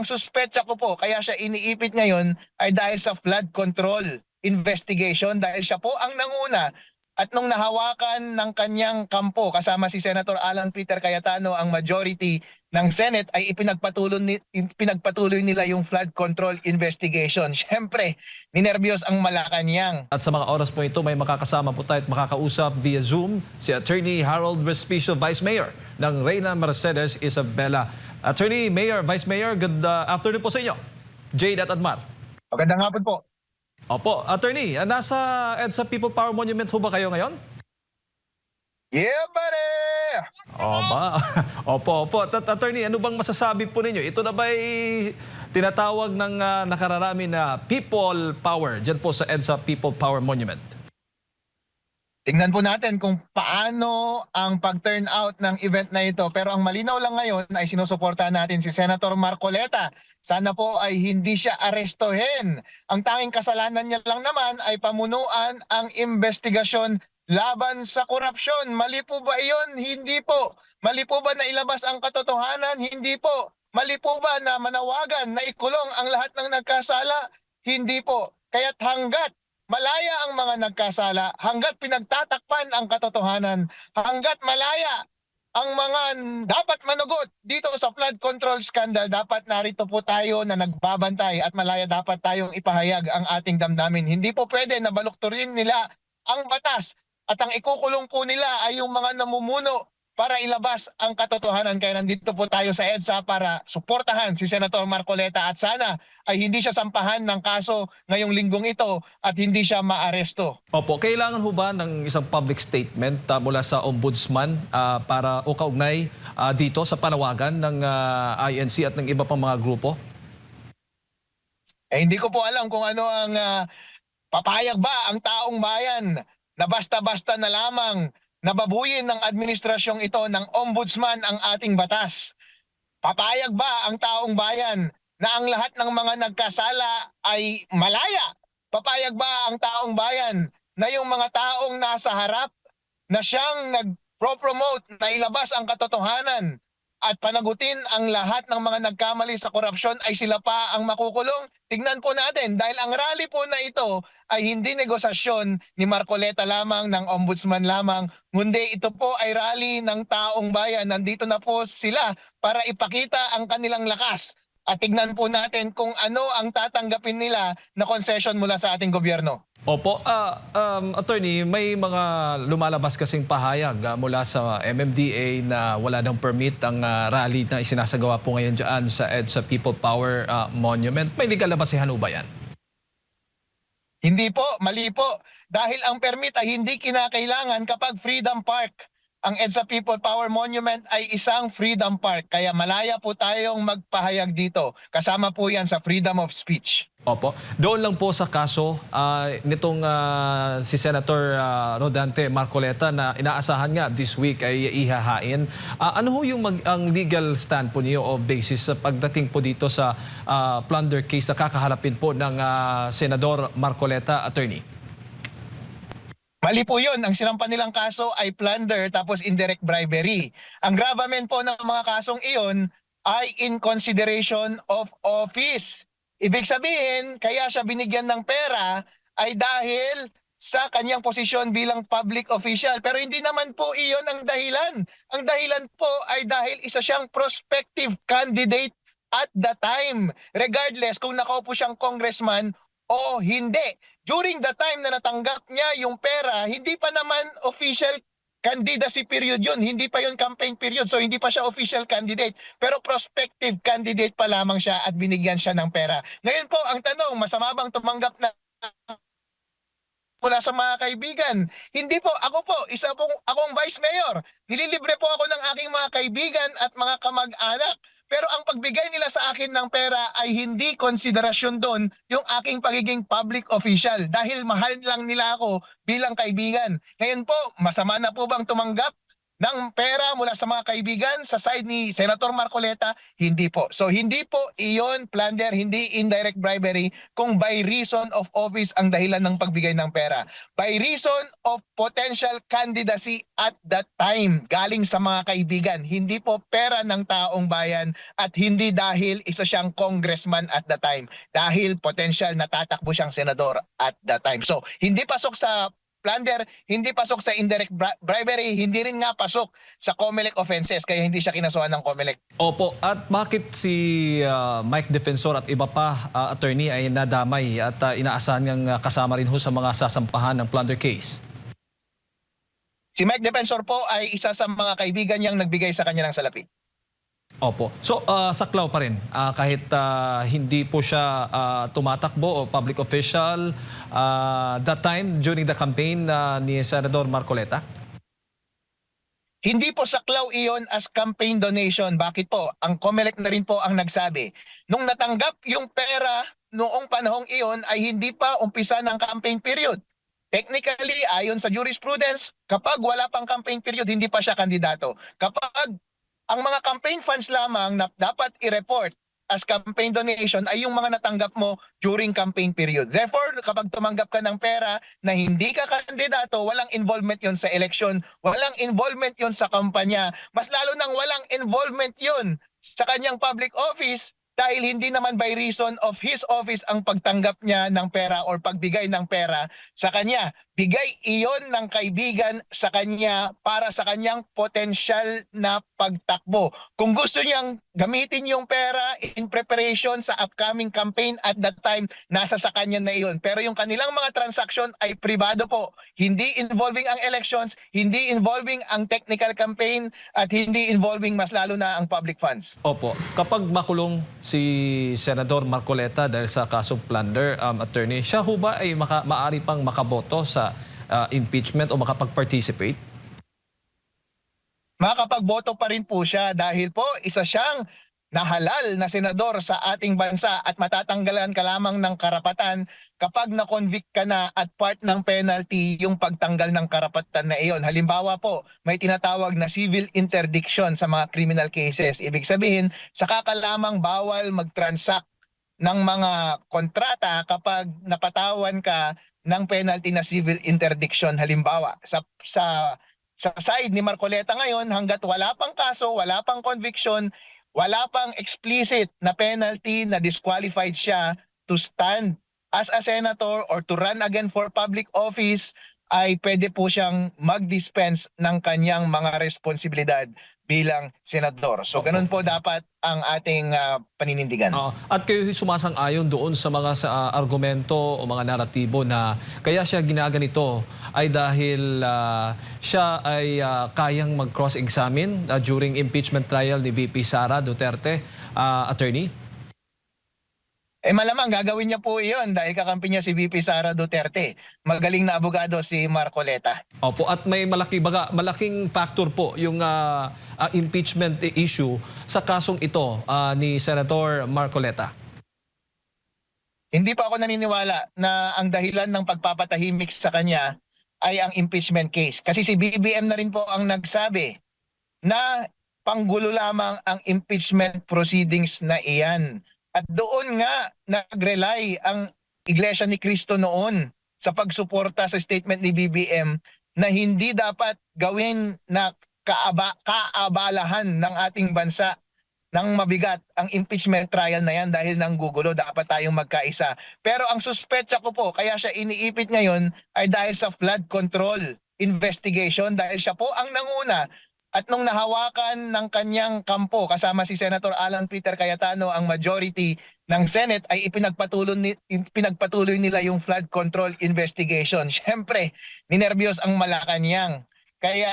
ang suspetsa ko po, kaya siya iniipit ngayon ay dahil sa flood control investigation, dahil siya po ang nanguna. At nung nahawakan ng kanyang kampo kasama si Senator Alan Peter Cayetano ang majority ng Senate, ay ipinagpatuloy nila yung flood control investigation. Siyempre, ninervyos ang Malacanang. At sa mga oras po ito, may makakasama po tayo at makakausap via Zoom si Attorney Harold Respicio, Vice Mayor ng Reyna Mercedes Isabela. Attorney, Mayor, Vice Mayor, good afternoon po sa inyo. Jade at Admar. Magandang hapon po. Opo, Attorney, nasa EDSA People Power Monument ho ba kayo ngayon? Yeah, buddy! Opo. Attorney, ano bang masasabi po ninyo? Ito na ba'y tinatawag ng nakararami na People Power dyan po sa EDSA People Power Monument? Tingnan po natin kung paano ang pag-turn out ng event na ito. Pero ang malinaw lang ngayon ay sinusuportahan natin si Senator Marcoleta. Sana po ay hindi siya arestuhin. Ang tanging kasalanan niya lang naman ay pamunuan ang investigasyon laban sa korupsyon. Mali po ba iyon? Hindi po. Mali po ba na ilabas ang katotohanan? Hindi po. Mali po ba na manawagan na ikulong ang lahat ng nagkasala? Hindi po. Kaya't hanggat malaya ang mga nagkasala, hanggat pinagtatakpan ang katotohanan, hanggat malaya ang mga dapat manugot dito sa flood control scandal, dapat narito po tayo na nagbabantay at malaya dapat tayong ipahayag ang ating damdamin. Hindi po pwede na balukturin nila ang batas at ang ikukulong po nila ay yung mga namumuno para ilabas ang katotohanan. Kaya nandito po tayo sa EDSA para suportahan si Senator Marcoleta at sana ay hindi siya sampahan ng kaso ngayong linggong ito at hindi siya maaresto. Opo, kailangan ho ba ng isang public statement mula sa Ombudsman para o kaugnay dito sa panawagan ng INC at ng iba pang mga grupo? Hindi ko po alam kung ano ang papayag ba ang taong bayan na basta-basta na lamang nababuyin ng administrasyong ito ng ombudsman ang ating batas. Papayag ba ang taong bayan na ang lahat ng mga nagkasala ay malaya? Papayag ba ang taong bayan na yung mga taong nasa harap na siyang nag-promote na ilabas ang katotohanan at panagutin ang lahat ng mga nagkamali sa korupsyon ay sila pa ang makukulong? Tignan po natin dahil ang rally po na ito ay hindi negosasyon ni Marcoleta lamang, ng ombudsman lamang, kundi ito po ay rally ng taong bayan. Nandito na po sila para ipakita ang kanilang lakas. At tignan po natin kung ano ang tatanggapin nila na concession mula sa ating gobyerno. Opo, Attorney, may mga lumalabas kasing pahayag mula sa MMDA na wala daw permit ang rally na isinasagawa po ngayon dyan sa EDSA People Power Monument. May legal na basehan ho ba yan? Hindi po, mali po. Dahil ang permit ay hindi kinakailangan kapag Freedom Park. Ang EDSA People Power Monument ay isang Freedom Park. Kaya malaya po tayong magpahayag dito. Kasama po yan sa freedom of speech. Opo. Doon lang po sa kaso nitong si Senator Rodante Marcoleta na inaasahan nga this week ay ihahain. Ano ho yung ang legal stand po niyo o basis sa pagdating po dito sa plunder case na kakaharapin po ng Senador Marcoleta, Attorney? Mali po yun. Ang sinampan nilang kaso ay plunder tapos indirect bribery. Ang gravamen po ng mga kasong iyon ay in consideration of office. Ibig sabihin, kaya siya binigyan ng pera ay dahil sa kanyang posisyon bilang public official. Pero hindi naman po iyon ang dahilan. Ang dahilan po ay dahil isa siyang prospective candidate at the time. Regardless kung nakaupo siyang congressman o hindi. During the time na natanggap niya yung pera, hindi pa naman official candidacy period yun. Hindi pa yun campaign period. So hindi pa siya official candidate. Pero prospective candidate pa lamang siya at binigyan siya ng pera. Ngayon po, ang tanong, masama bang tumanggap na mula sa mga kaibigan? Hindi po. Ako po, akong vice mayor. Nililibre po ako ng aking mga kaibigan at mga kamag-anak. Pero ang pagbigay nila sa akin ng pera ay hindi konsiderasyon doon yung aking pagiging public official dahil mahal lang nila ako bilang kaibigan. Ngayon po, masama na po bang tumanggap ng pera mula sa mga kaibigan sa side ni Senator Marcoleta? Hindi po. So hindi po iyon plunder, hindi indirect bribery kung by reason of office ang dahilan ng pagbigay ng pera. By reason of potential candidacy at that time, galing sa mga kaibigan. Hindi po pera ng taong bayan at hindi dahil isa siyang congressman at the time. Dahil potential na tatakbo siyang senador at that time. So hindi pasok sa plunder, hindi pasok sa indirect bribery, hindi rin nga pasok sa COMELEC offenses kaya hindi siya kinasuhan ng COMELEC. Opo, at bakit si Mike Defensor at iba pa attorney ay nadamay at inaasahan ngang kasama rin ho sa mga sasampahan ng plunder case? Si Mike Defensor po ay isa sa mga kaibigan niyang nagbigay sa kanya ng salapi. Opo. So, saklaw pa rin. Kahit hindi po siya tumatakbo o public official that time during the campaign ni Senador Marcoleta? Hindi po saklaw iyon as campaign donation. Bakit po? Ang COMELEC na rin po ang nagsabi. Nung natanggap yung pera noong panahong iyon ay hindi pa umpisa ng campaign period. Technically, ayon sa jurisprudence, kapag wala pang campaign period, hindi pa siya kandidato. Kapag ang mga campaign funds lamang na dapat i-report as campaign donation ay yung mga natanggap mo during campaign period. Therefore, kapag tumanggap ka ng pera na hindi ka kandidato, walang involvement yon sa election, walang involvement yon sa kampanya, mas lalo nang walang involvement yon sa kanyang public office dahil hindi naman by reason of his office ang pagtanggap niya ng pera or pagbigay ng pera sa kanya. Bigay iyon ng kaibigan sa kanya para sa kanyang potensyal na pagtakbo. Kung gusto niyang gamitin yung pera in preparation sa upcoming campaign at that time, nasa sa kanya na iyon. Pero yung kanilang mga transaction ay pribado po. Hindi involving ang elections, hindi involving ang technical campaign, at hindi involving mas lalo na ang public funds. Opo. Kapag makulong si Senador Marcoleta dahil sa kasong plunder, attorney, siya ho ba ay maaari pang makaboto sa impeachment o makapag-participate? Makakapagboto pa rin po siya dahil po isa siyang nahalal na senador sa ating bansa at matatanggalan ka lamang ng karapatan kapag na-convict ka na at part ng penalty yung pagtanggal ng karapatan na iyon. Halimbawa po, may tinatawag na civil interdiction sa mga criminal cases. Ibig sabihin, saka ka lamang bawal mag-transact ng mga kontrata kapag napatawan ka ng penalty na civil interdiction. Halimbawa, sa side ni Marcoleta ngayon, hanggat wala pang kaso, wala pang conviction, wala pang explicit na penalty na disqualified siya to stand as a senator or to run again for public office, ay pwede po siyang mag-dispense ng kanyang mga responsibilidad bilang senador. So ganun po dapat ang ating paninindigan. At kayo sumasang-ayon doon sa mga argumento o mga naratibo na kaya siya ginaganito ay dahil siya ay kayang mag-cross-examine during impeachment trial ni VP Sara Duterte, attorney? Malamang gagawin niya po iyon dahil kakampi niya si VP Sara Duterte. Magaling na abogado si Marcoleta. Opo, at may malaking factor po yung impeachment issue sa kasong ito ni Senator Marcoleta. Hindi pa ako naniniwala na ang dahilan ng pagpapatahimik sa kanya ay ang impeachment case. Kasi si BBM na rin po ang nagsabi na panggulo lamang ang impeachment proceedings na iyan. At doon nga nag-rely ang Iglesia ni Cristo noon sa pagsuporta sa statement ni BBM na hindi dapat gawin na kaabalahan ng ating bansa ng mabigat ang impeachment trial na yan dahil nang gugulo, dapat tayong magkaisa. Pero ang suspetsa ko po, kaya siya iniipit ngayon ay dahil sa flood control investigation dahil siya po ang nanguna. At nung nahawakan ng kanyang kampo kasama si Senator Alan Peter Cayetano ang majority ng Senate ay ipinagpatuloy nila yung flood control investigation. Siyempre, ninervyos ang Malacanang. Kaya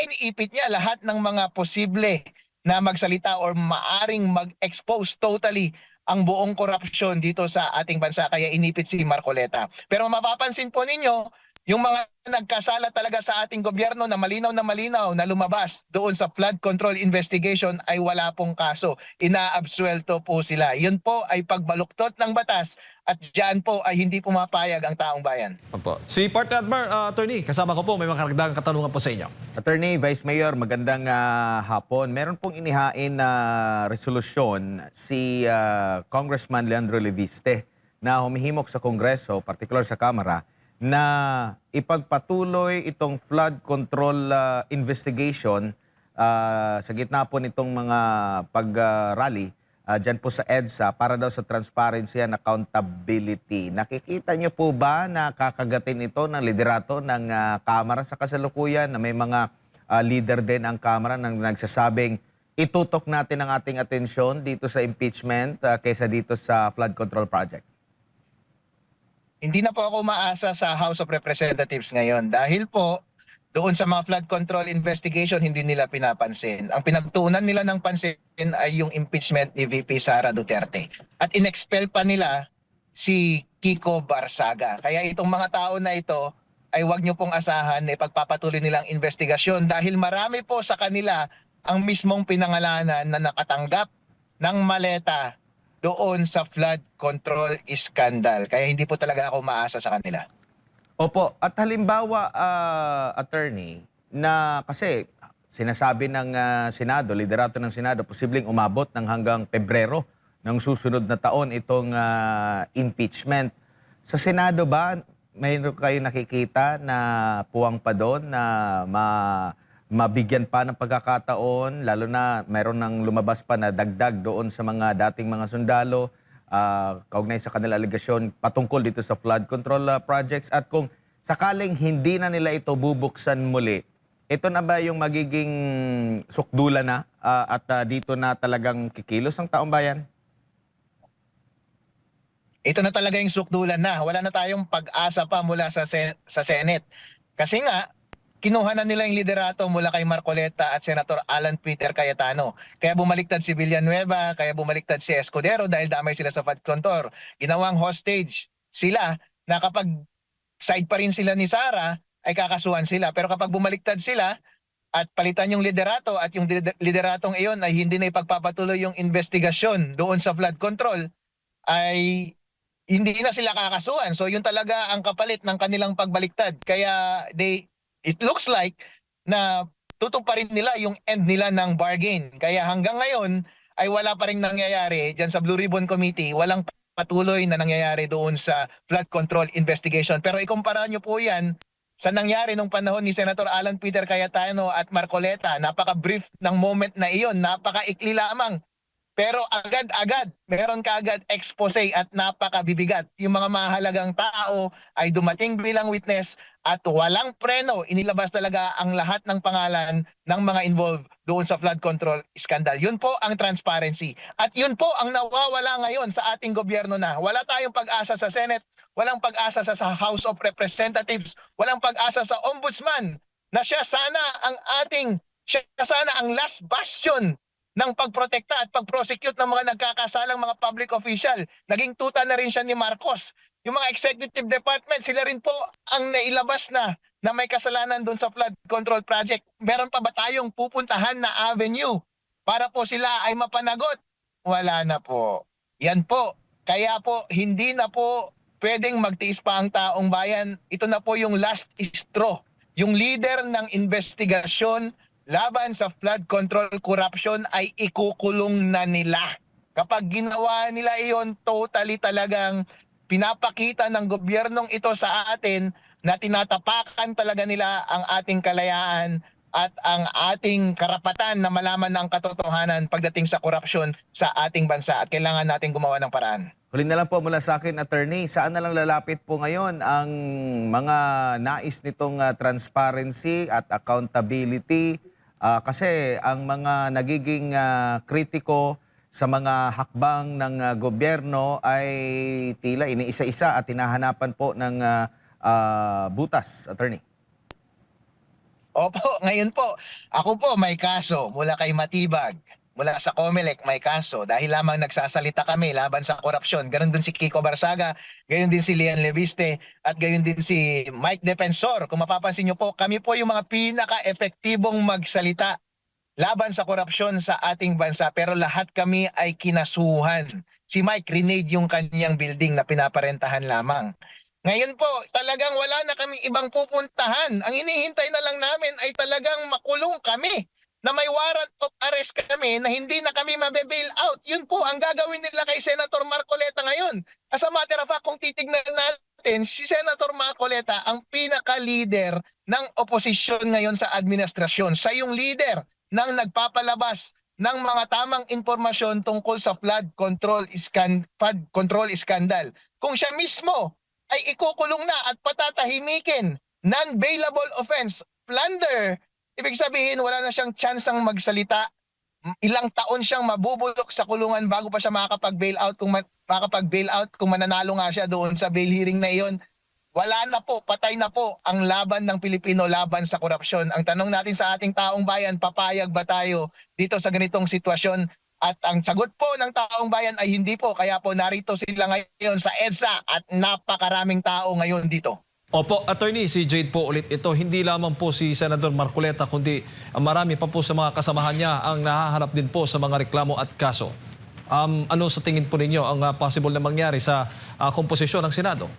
iniipit niya lahat ng mga posible na magsalita or maaring mag-expose totally ang buong korupsyon dito sa ating bansa. Kaya inipit si Marcoleta. Pero mapapansin po ninyo, Yung mga nagkasala talaga sa ating gobyerno na malinaw na lumabas doon sa flood control investigation ay wala pong kaso. Inaabsuelto po sila. Yun po ay pagbaluktot ng batas at diyan po ay hindi pumapayag ang taong bayan. Opo. Si Partner Attorney, kasama ko po, may mga karagdagang katanungan po sa inyo. Attorney, Vice Mayor, magandang hapon. Meron pong inihain na resolusyon si Congressman Leandro Leviste na humihimok sa Kongreso, particular sa Kamara, na ipagpatuloy itong flood control investigation sa gitna po nitong mga pag-rally dyan po sa EDSA para daw sa transparency and accountability. Nakikita niyo po ba na kakagatin ito ng liderato ng Kamara sa kasalukuyan na may mga leader din ang Kamara nang nagsasabing itutok natin ang ating atensyon dito sa impeachment kaysa dito sa flood control project? Hindi na po ako umaasa sa House of Representatives ngayon dahil po doon sa mga flood control investigation hindi nila pinapansin. Ang pinagtuunan nila ng pansin ay yung impeachment ni VP Sara Duterte. At inexpel pa nila si Kiko Barsaga. Kaya itong mga tao na ito ay wag niyo pong asahan na ipagpapatuloy nilang investigasyon dahil marami po sa kanila ang mismong pinangalanan na nakatanggap ng maleta doon sa flood control scandal. Kaya hindi po talaga ako maasa sa kanila. Opo, at halimbawa, attorney, na kasi sinasabi ng Senado, liderato ng Senado, posibleng umabot ng hanggang Pebrero ng susunod na taon itong impeachment. Sa Senado ba, mayroon kayo nakikita na puwang pa doon na mabigyan pa ng pagkakataon, lalo na mayroon nang lumabas pa na dagdag doon sa mga dating mga sundalo, kaugnay sa kanila aligasyon patungkol dito sa flood control projects, at kung sakaling hindi na nila ito bubuksan muli, ito na ba yung magiging sukdulan na at dito na talagang kikilos ang taong bayan? Ito na talaga yung sukdulan na. Wala na tayong pag-asa pa mula sa Senate. Kasi nga, kinuha na nila yung liderato mula kay Marcoleta at Senator Alan Peter Cayetano. Kaya bumaliktad si Villanueva, kaya bumaliktad si Escudero dahil damay sila sa flood control. Ginawang hostage sila na kapag side pa rin sila ni Sara, ay kakasuhan sila. Pero kapag bumaliktad sila at palitan yung liderato at yung lideratong iyon ay hindi na ipagpapatuloy yung investigasyon doon sa flood control, ay hindi na sila kakasuhan. So yun talaga ang kapalit ng kanilang pagbaliktad. Kaya it looks like na tutuparin nila yung end nila ng bargain. Kaya hanggang ngayon ay wala pa rin nangyayari dyan sa Blue Ribbon Committee. Walang patuloy na nangyayari doon sa flood control investigation. Pero ikumpara nyo po yan sa nangyari nung panahon ni Senator Alan Peter Cayetano at Marcoleta. Napaka-brief ng moment na iyon. Napaka-ikli lamang. Pero agad-agad, meron kaagad expose at napakabibigat. Yung mga mahalagang tao ay dumating bilang witness at walang preno. Inilabas talaga ang lahat ng pangalan ng mga involved doon sa flood control scandal. Yun po ang transparency. At yun po ang nawawala ngayon sa ating gobyerno na. Wala tayong pag-asa sa Senate, walang pag-asa sa House of Representatives, walang pag-asa sa Ombudsman na siya sana ang last bastion ng pagprotekta at pag-prosecute ng mga nagkakasalang mga public official. Naging tuta na rin siya ni Marcos. Yung mga executive department, sila rin po ang nailabas na may kasalanan doon sa flood control project. Meron pa ba tayong pupuntahan na avenue para po sila ay mapanagot? Wala na po. Yan po. Kaya po, hindi na po pwedeng magtiis pa ang taong bayan. Ito na po yung last straw. Yung leader ng investigasyon laban sa flood control corruption ay ikukulong na nila. Kapag ginawa nila iyon, totally talagang pinapakita ng gobyernong ito sa atin na tinatapakan talaga nila ang ating kalayaan at ang ating karapatan na malaman ang katotohanan pagdating sa korupsyon sa ating bansa, at kailangan natin gumawa ng paraan. Huli na lang po mula sa akin, attorney, saan na lang lalapit po ngayon ang mga nais nitong transparency at accountability? Kasi ang mga nagiging kritiko sa mga hakbang ng gobyerno ay tila iniisa-isa at hinahanapan po ng butas, attorney. Opo, ngayon po, ako po may kaso mula kay Matibag, mula sa COMELEC may kaso dahil lamang nagsasalita kami laban sa korupsyon. Ganon din si Kiko Barsaga, gayon din si Lian Leviste, at gayon din si Mike Defensor. Kung mapapansin nyo po, kami po yung mga pinaka-epektibong magsalita laban sa korupsyon sa ating bansa, pero lahat kami ay kinasuhan. Si Mike, renade yung kanyang building na pinaparentahan lamang. Ngayon po, talagang wala na kaming ibang pupuntahan. Ang hinihintay na lang namin ay talagang makulong kami, na may warrant of arrest kami, na hindi na kami mabe-bail out. Yun po ang gagawin nila kay Senator Marcoleta ngayon. As a matter of fact, kung titignan natin, si Senator Marcoleta ang pinaka-leader ng oposisyon ngayon sa administrasyon. Siya yung leader ng nagpapalabas ng mga tamang impormasyon tungkol sa flood control scandal. Kung siya mismo ay ikukulong na at patatahimikin, non-bailable offense, plunder, ibig sabihin wala na siyang tsansang magsalita. Ilang taon siyang mabubulok sa kulungan bago pa siya makakapag-bail out kung mananalo nga siya doon sa bail hearing na iyon. Wala na po, patay na po ang laban ng Pilipino laban sa korupsyon. Ang tanong natin sa ating taong bayan, papayag ba tayo dito sa ganitong sitwasyon? At ang sagot po ng taong bayan ay hindi po. Kaya po narito sila ngayon sa EDSA at napakaraming tao ngayon dito. Opo, Attorney, si Jade po ulit ito. Hindi lamang po si Senator Marcoleta, kundi marami pa po sa mga kasamahan niya ang nahaharap din po sa mga reklamo at kaso. Ano sa tingin po ninyo ang possible na mangyari sa komposisyon ng Senado?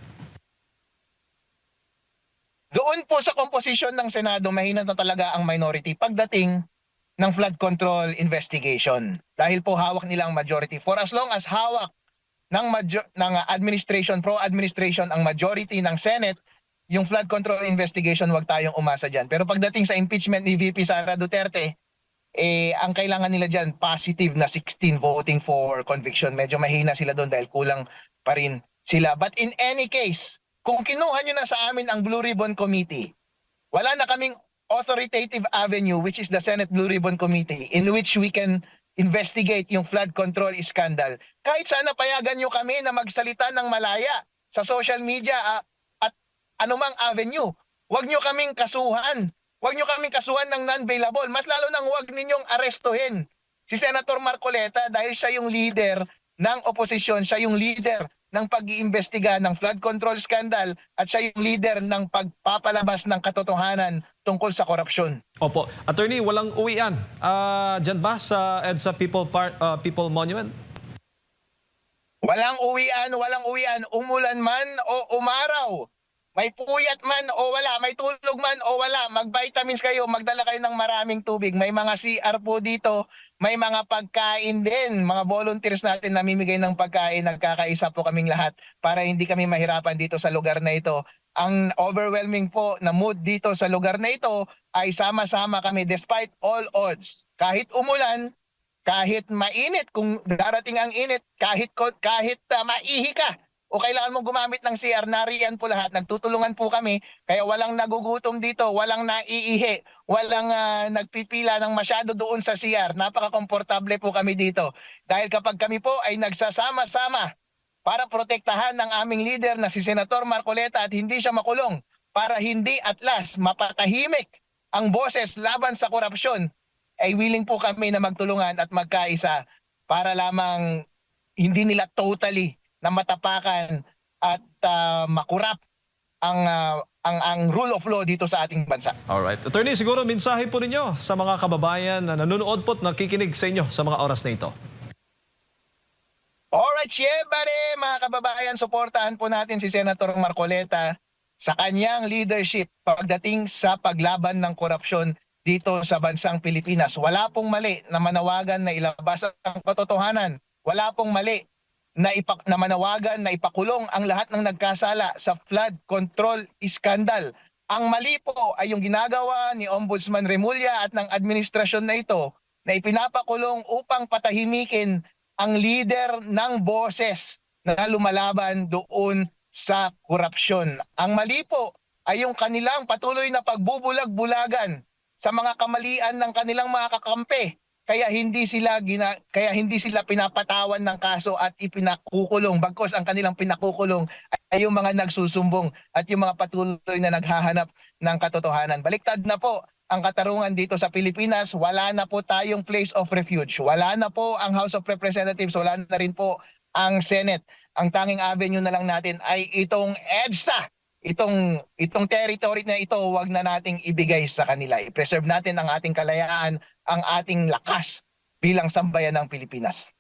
Doon po sa komposisyon ng Senado, mahina na talaga ang minority pagdating ng flood control investigation. Dahil po hawak nila ang majority. For as long as hawak ng administration, pro-administration ang majority ng Senate, yung flood control investigation, wag tayong umasa dyan. Pero pagdating sa impeachment ni VP Sara Duterte, ang kailangan nila dyan, positive na 16 voting for conviction. Medyo mahina sila doon dahil kulang pa rin sila. But in any case, kung kinuha nyo na sa amin ang Blue Ribbon Committee, wala na kaming authoritative avenue, which is the Senate Blue Ribbon Committee, in which we can investigate yung flood control scandal. Kahit sana payagan nyo kami na magsalita ng malaya sa social media at anumang avenue. Huwag nyo kaming kasuhan. Huwag nyo kaming kasuhan ng non-bailable. Mas lalo nang huwag ninyong arestuhin si Senator Marcoleta dahil siya yung leader ng oposisyon, siya yung leader ng pag-iimbestiga ng flood control scandal at siya yung leader ng pagpapalabas ng katotohanan tungkol sa korupsyon. Opo, Attorney, walang uwian. Diyan ba sa EDSA People Monument? Walang uwian, umulan man o umaraw. May puyat man o wala, may tulog man o wala, mag-vitamins kayo, magdala kayo ng maraming tubig. May mga CR po dito, may mga pagkain din. Mga volunteers natin namimigay ng pagkain, nagkakaisa po kaming lahat para hindi kami mahirapan dito sa lugar na ito. Ang overwhelming po na mood dito sa lugar na ito ay sama-sama kami despite all odds. Kahit umulan, kahit mainit, kung darating ang init, kahit maihi ka, o kailangan mo gumamit ng CR, nariyan po lahat. Nagtutulungan po kami. Kaya walang nagugutom dito, walang naiihi, walang nagpipila ng masyado doon sa CR. Napaka-komportable po kami dito. Dahil kapag kami po ay nagsasama-sama para protektahan ng aming leader na si Senator Marcoleta at hindi siya makulong, para hindi at last mapatahimik ang boses laban sa korupsyon, ay willing po kami na magtulungan at magkaisa para lamang hindi nila totally na matapakan at makurap ang rule of law dito sa ating bansa. Alright. Attorney, siguro mensahe po ninyo sa mga kababayan na nanonood po at nakikinig sa inyo sa mga oras na ito. Alright, syempre mga kababayan, suportahan po natin si Senator Marcoleta sa kanyang leadership pagdating sa paglaban ng korupsyon dito sa bansang Pilipinas. Wala pong mali na manawagan na ilabas ang katotohanan. Wala pong mali na manawagan na ipakulong ang lahat ng nagkasala sa flood control scandal. Ang mali po ay yung ginagawa ni Ombudsman Remulla at ng administrasyon na ito na ipinapakulong upang patahimikin ang leader ng boses na lumalaban doon sa korupsyon. Ang mali po ay yung kanilang patuloy na pagbubulag-bulagan sa mga kamalian ng kanilang mga kakampi. Kaya hindi sila pinapatawan ng kaso at ipinakukulong. Bagkos ang kanilang pinakukulong ay yung mga nagsusumbong at yung mga patuloy na naghahanap ng katotohanan. Baliktad na po ang katarungan dito sa Pilipinas, wala na po tayong place of refuge. Wala na po ang House of Representatives, wala na rin po ang Senate. Ang tanging avenue na lang natin ay itong EDSA. Itong territory na ito, wag na nating ibigay sa kanila. I-preserve natin ang ating kalayaan, ang ating lakas bilang sambayan ng Pilipinas.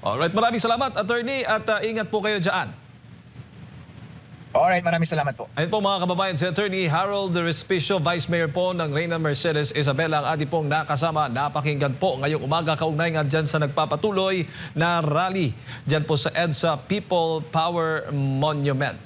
Alright, maraming salamat, attorney, at ingat po kayo dyan. Alright, maraming salamat po. Ayun po mga kababayan, si Attorney Harold Respicio, Vice Mayor po ng Reyna Mercedes Isabela, ang ating pong nakasama. Napakinggan po ngayong umaga, kaugnay nga dyan sa nagpapatuloy na rally dyan po sa EDSA People Power Monument.